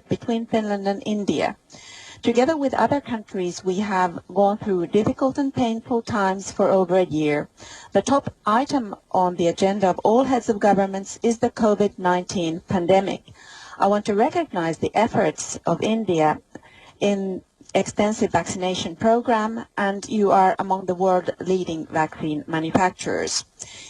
between Finland and India. Together with other countries, we have gone through difficult and painful times for over a year. The top item on the agenda of all heads of governments is the COVID-19 pandemic. I want to recognize the efforts of India in extensive vaccination program, and you are among the world leading vaccine manufacturers.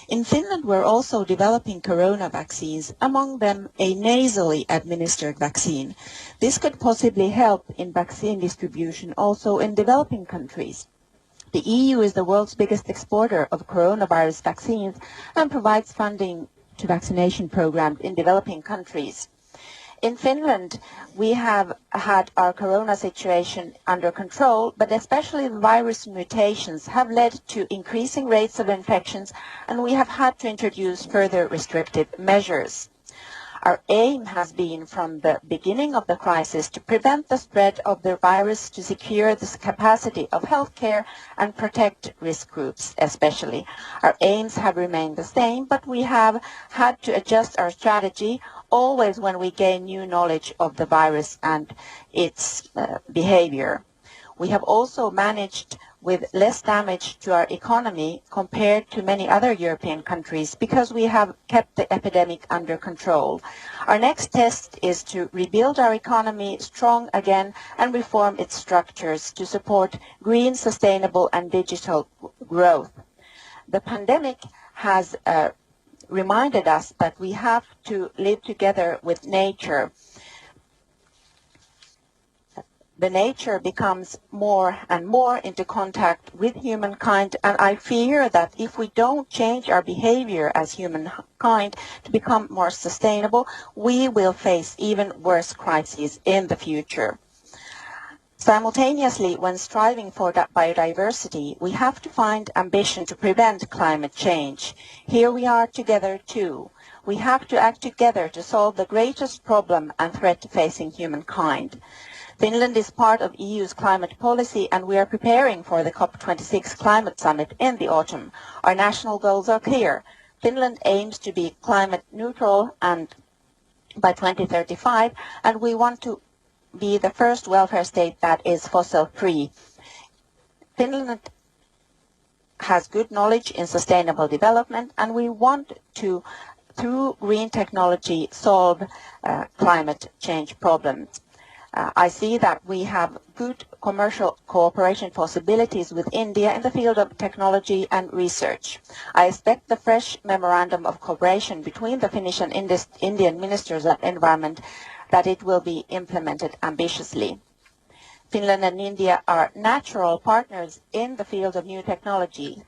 In Finland, we're also developing corona vaccines, among them a nasally administered vaccine. This could possibly help in vaccine distribution also in developing countries. The EU is the world's biggest exporter of coronavirus vaccines and provides funding to vaccination programs in developing countries. In Finland, we have had our corona situation under control, but especially the virus mutations have led to increasing rates of infections, and we have had to introduce further restrictive measures. Our aim has been from the beginning of the crisis to prevent the spread of the virus, to secure the capacity of healthcare and protect risk groups especially. Our aims have remained the same, but we have had to adjust our strategy always when we gain new knowledge of the virus and its behavior. We have also managed with less damage to our economy compared to many other European countries because we have kept the epidemic under control. Our next test is to rebuild our economy strong again and reform its structures to support green, sustainable and digital growth. The pandemic has reminded us that we have to live together with nature. The nature becomes more and more into contact with humankind, and I fear that if we don't change our behavior as humankind to become more sustainable, we will face even worse crises in the future. Simultaneously, when striving for biodiversity, we have to find ambition to prevent climate change. Here we are together too. We have to act together to solve the greatest problem and threat facing humankind. Finland is part of EU's climate policy, and we are preparing for the COP26 climate summit in the autumn. Our national goals are clear. Finland aims to be climate neutral and by 2035, and we want to be the first welfare state that is fossil-free. Finland has good knowledge in sustainable development, and we want to, through green technology, solve climate change problems. I see that we have good commercial cooperation possibilities with India in the field of technology and research. I expect the fresh memorandum of cooperation between the Finnish and Indian ministers of environment that it will be implemented ambitiously. Finland and India are natural partners in the field of new technology.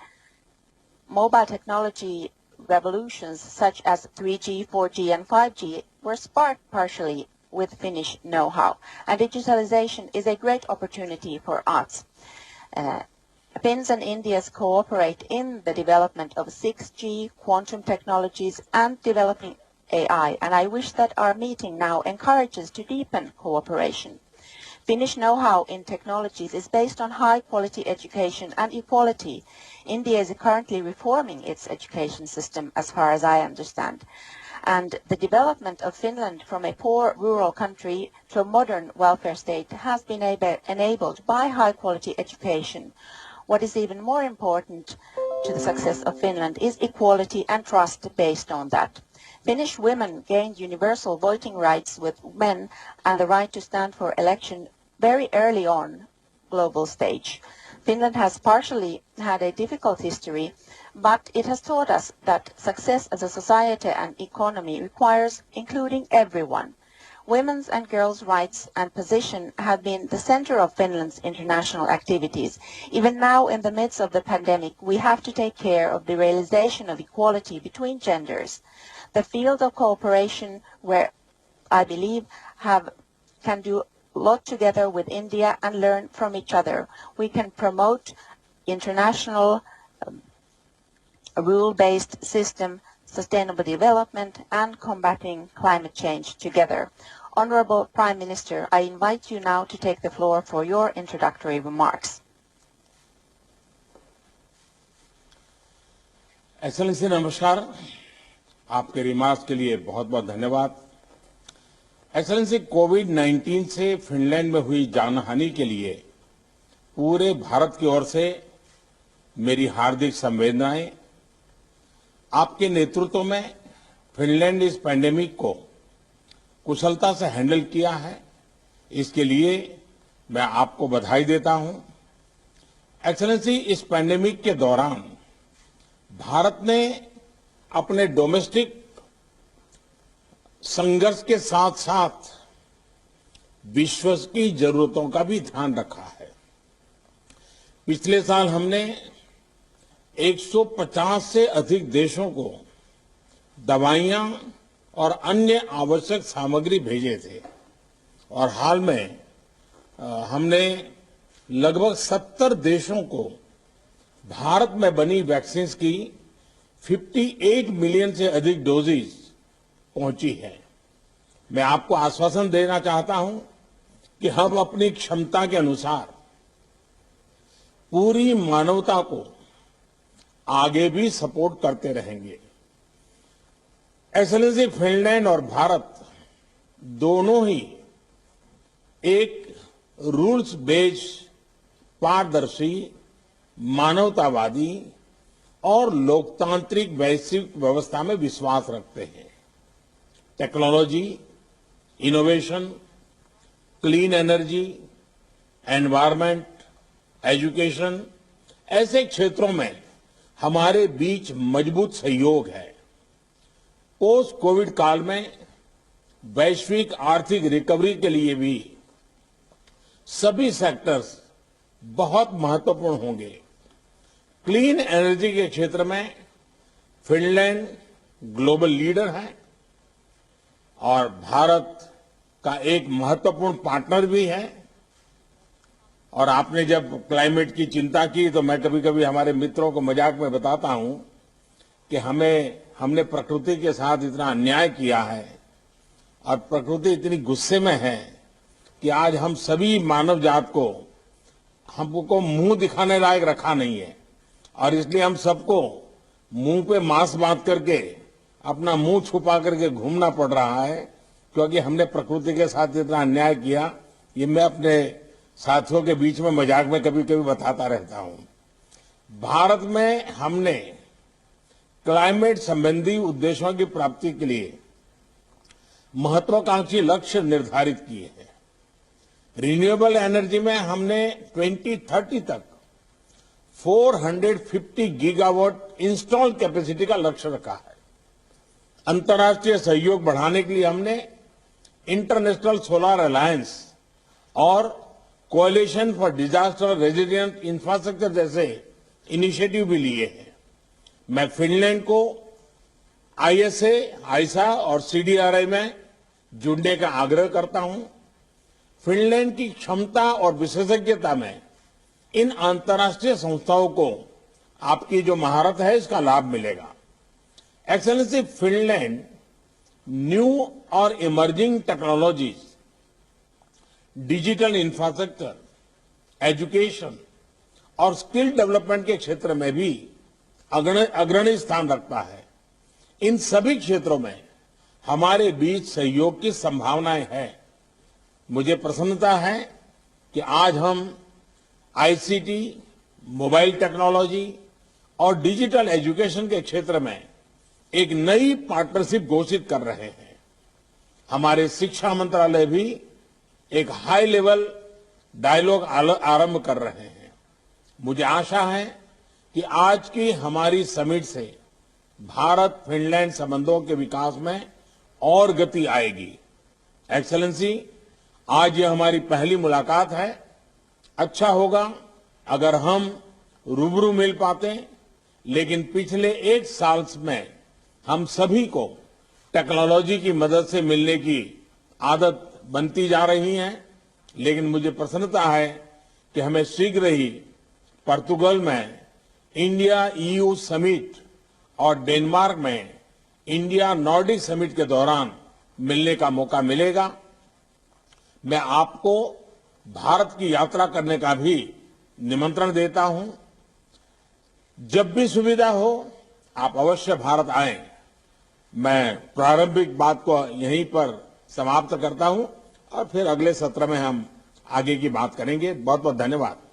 Mobile technology revolutions such as 3G, 4G and 5G were sparked partially with Finnish know-how, and digitalization is a great opportunity for us. Finns and Indians cooperate in the development of 6G, quantum technologies and developing AI, and I wish that our meeting now encourages to deepen cooperation. Finnish know-how in technologies is based on high-quality education and equality. India is currently reforming its education system, as far as I understand. And the development of Finland from a poor rural country to a modern welfare state has been enabled by high-quality education. What is even more important to the success of Finland is equality and trust based on that. Finnish women gained universal voting rights with men and the right to stand for election very early on global stage. Finland has partially had a difficult history, but it has taught us that success as a society and economy requires including everyone. Women's and girls' rights and position have been the center of Finland's international activities. Even now, in the midst of the pandemic, we have to take care of the realization of equality between genders. The field of cooperation where I believe can do a lot together with India and learn from each other. We can promote international a rule-based system, sustainable development and combating climate change together. Honorable Prime Minister, I invite you now to take the floor for your introductory remarks. Excellency नमस्कार, आपके remarks के लिए बहुत बहुत धन्यवाद। Excellency, कोविड-19 से Finland में हुई जानहानि के लिए पूरे भारत की ओर से मेरी हार्दिक संवेदनाएं। आपके नेतृत्व में फिनलैंड इस पैंडेमिक को कुशलता से हैंडल किया है, इसके लिए मैं आपको बधाई देता हूं। एक्सेलेंसी, इस पैंडेमिक के दौरान भारत ने अपने डोमेस्टिक संघर्ष के साथ साथ विश्व की जरूरतों का भी ध्यान रखा है। पिछले साल हमने 150 से अधिक देशों को दवाइयां और अन्य आवश्यक सामग्री भेजे थे और हाल में हमने लगभग 70 देशों को भारत में बनी वैक्सीन की 58 मिलियन से अधिक डोजेज पहुंची है। मैं आपको आश्वासन देना चाहता हूं कि हम अपनी क्षमता के अनुसार पूरी मानवता को आगे भी सपोर्ट करते रहेंगे। एक्सेलेंसी, फिनलैंड और भारत दोनों ही एक रूल्स बेस्ड, पारदर्शी, मानवतावादी और लोकतांत्रिक वैश्विक व्यवस्था में विश्वास रखते हैं। Technology, innovation, clean energy, environment, education, ऐसे क्षेत्रों में हमारे बीच मजबूत सहयोग है। पोस्ट कोविड काल में वैश्विक आर्थिक रिकवरी के लिए भी सभी सेक्टर्स बहुत महत्वपूर्ण होंगे। क्लीन एनर्जी के क्षेत्र में फिनलैंड ग्लोबल लीडर है और भारत का एक महत्वपूर्ण पार्टनर भी है। और आपने जब क्लाइमेट की चिंता की तो मैं कभी कभी हमारे मित्रों को मजाक में बताता हूं कि हमने प्रकृति के साथ इतना अन्याय किया है और प्रकृति इतनी गुस्से में है कि आज हम सभी मानव जात को हमको मुंह दिखाने लायक रखा नहीं है और इसलिए हम सबको मुंह पे मास्क बांध करके अपना मुंह छुपा करके घूमना पड़ रहा है, क्योंकि हमने प्रकृति के साथ इतना अन्याय किया। ये मैं अपने साथियों के बीच में मजाक में कभी कभी बताता रहता हूं। भारत में हमने क्लाइमेट संबंधी उद्देश्यों की प्राप्ति के लिए महत्वाकांक्षी लक्ष्य निर्धारित किए हैं। रिन्यूएबल एनर्जी में हमने 2030 तक 450 गीगावाट इंस्टॉल कैपेसिटी का लक्ष्य रखा है। अंतर्राष्ट्रीय सहयोग बढ़ाने के लिए हमने इंटरनेशनल सोलर अलायंस और coalition for disaster resilient infrastructure जैसे इनिशिएटिव भी लिए हैं। मैं फिनलैंड को आईएसए, आईसा और सीडीआरआई में जुड़ने का आग्रह करता हूं। फिनलैंड की क्षमता और विशेषज्ञता में इन अंतर्राष्ट्रीय संस्थाओं को आपकी जो महारत है इसका लाभ मिलेगा। एक्सेलेंसी, फिनलैंड न्यू और emerging technologies, digital infrastructure, education और स्किल डेवलपमेंट के क्षेत्र में भी अग्रणी स्थान रखता है। इन सभी क्षेत्रों में हमारे बीच सहयोग की संभावनाएं हैं। मुझे प्रसन्नता है कि आज हम आईसीटी, मोबाइल टेक्नोलॉजी और डिजिटल एजुकेशन के क्षेत्र में एक नई पार्टनरशिप घोषित कर रहे हैं। हमारे शिक्षा मंत्रालय भी एक हाई लेवल डायलॉग आरंभ कर रहे हैं। मुझे आशा है कि आज की हमारी समिट से भारत फिनलैंड संबंधों के विकास में और गति आएगी। एक्सेलेंसी, आज ये हमारी पहली मुलाकात है। अच्छा होगा अगर हम रूबरू मिल पाते, लेकिन पिछले एक साल में हम सभी को टेक्नोलॉजी की मदद से मिलने की आदत बनती जा रही है। लेकिन मुझे प्रसन्नता है कि हमें शीघ्र ही पोर्तुगल में इंडिया ईयू समिट और डेनमार्क में इंडिया नॉर्डिक समिट के दौरान मिलने का मौका मिलेगा। मैं आपको भारत की यात्रा करने का भी निमंत्रण देता हूं। जब भी सुविधा हो आप अवश्य भारत आएं। मैं प्रारंभिक बात को यहीं पर समाप्त करता हूं और फिर अगले सत्र में हम आगे की बात करेंगे। बहुत बहुत धन्यवाद।